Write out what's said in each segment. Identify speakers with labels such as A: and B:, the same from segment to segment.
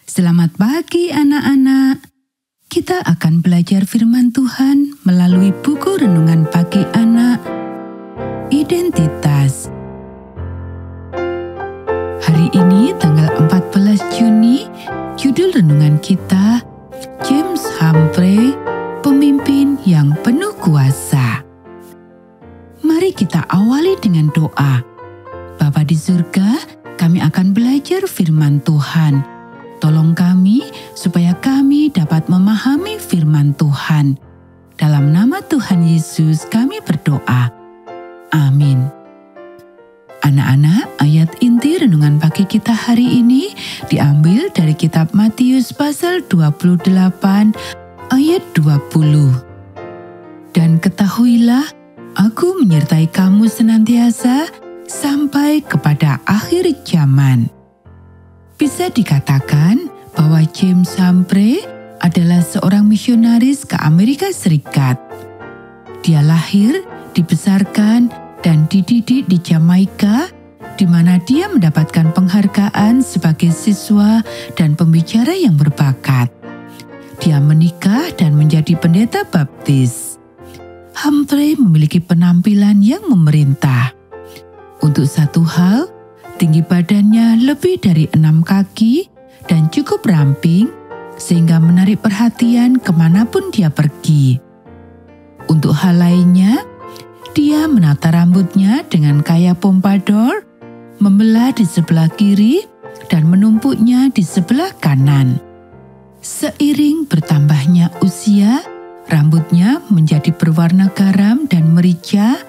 A: Selamat pagi anak-anak. Kita akan belajar firman Tuhan melalui buku renungan pagi anak, Identitas. Hari ini tanggal 14 Juni, judul renungan kita, James Humphrey, Pemimpin yang Penuh Kuasa. Mari kita awali dengan doa. Bapa di surga, kami akan belajar firman Tuhan. Tolong kami supaya kami dapat memahami firman Tuhan. Dalam nama Tuhan Yesus kami berdoa. Amin. Anak-anak, ayat inti renungan pagi kita hari ini diambil dari kitab Matius pasal 28 ayat 20. Dan ketahuilah, aku menyertai kamu senantiasa sampai kepada akhir zaman. Bisa dikatakan bahwa James Humphrey adalah seorang misionaris ke Amerika Serikat. Dia lahir, dibesarkan, dan dididik di Jamaika, di mana dia mendapatkan penghargaan sebagai siswa dan pembicara yang berbakat. Dia menikah dan menjadi pendeta baptis. Humphrey memiliki penampilan yang memerintah. Untuk satu hal, tinggi badannya lebih dari 6 kaki dan cukup ramping sehingga menarik perhatian kemanapun dia pergi. Untuk hal lainnya, dia menata rambutnya dengan gaya pompadour, membelah di sebelah kiri dan menumpuknya di sebelah kanan. Seiring bertambahnya usia, rambutnya menjadi berwarna garam dan merica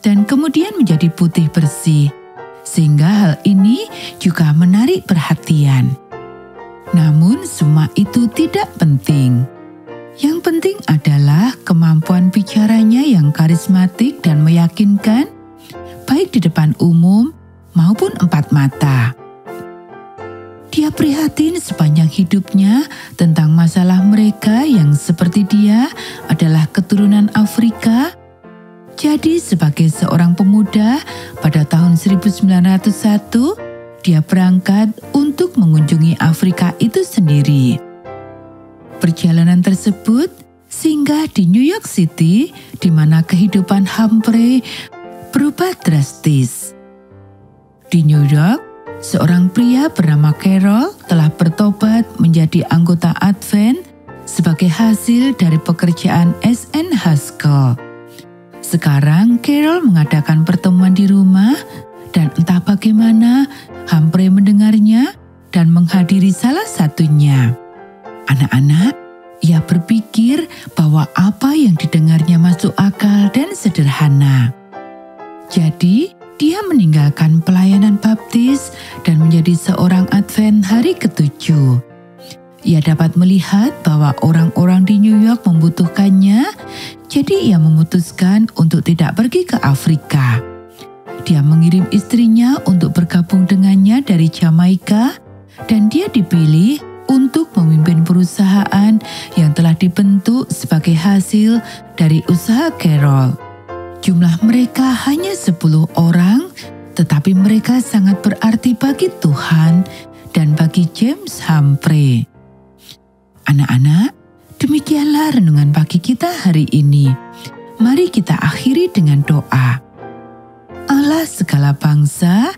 A: dan kemudian menjadi putih bersih. Sehingga hal ini juga menarik perhatian. Namun semua itu tidak penting. Yang penting adalah kemampuan bicaranya yang karismatik dan meyakinkan, baik di depan umum maupun empat mata. Dia prihatin sepanjang hidupnya tentang masalah mereka yang seperti dia adalah keturunan Afrika. Jadi sebagai seorang pemuda, pada tahun 1901, dia berangkat untuk mengunjungi Afrika itu sendiri. Perjalanan tersebut singgah di New York City, di mana kehidupan Humphrey berubah drastis. Di New York, seorang pria bernama Carroll telah bertobat menjadi anggota Advent sebagai hasil dari pekerjaan S.N. Haskell. Sekarang Carroll mengadakan pertemuan di rumah dan entah bagaimana Humphrey mendengarnya dan menghadiri salah satunya. Anak-anak, ia berpikir bahwa apa yang didengarnya masuk akal dan sederhana. Jadi, dia meninggalkan pelayanan baptis dan menjadi seorang Advent hari ke-7. Ia dapat melihat bahwa orang-orang di New York membutuhkannya, jadi ia memutuskan untuk tidak pergi ke Afrika. Dia mengirim istrinya untuk bergabung dengannya dari Jamaika, dan dia dipilih untuk memimpin perusahaan yang telah dibentuk sebagai hasil dari usaha Carroll. Jumlah mereka hanya 10 orang, tetapi mereka sangat berarti bagi Tuhan dan bagi James Humphrey. Anak-anak, demikianlah renungan pagi kita hari ini. Mari kita akhiri dengan doa. Allah segala bangsa,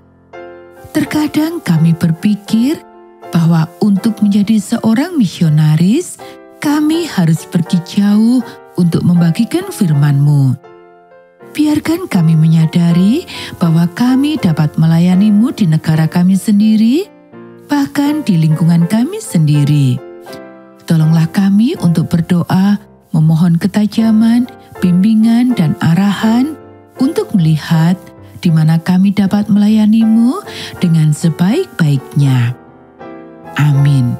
A: terkadang kami berpikir bahwa untuk menjadi seorang misionaris, kami harus pergi jauh untuk membagikan firman-Mu. Biarkan kami menyadari bahwa kami dapat melayani-Mu di negara kami sendiri, bahkan di lingkungan kami sendiri. Tolonglah kami untuk berdoa, memohon ketajaman, bimbingan, dan arahan untuk melihat di mana kami dapat melayani-Mu dengan sebaik-baiknya. Amin.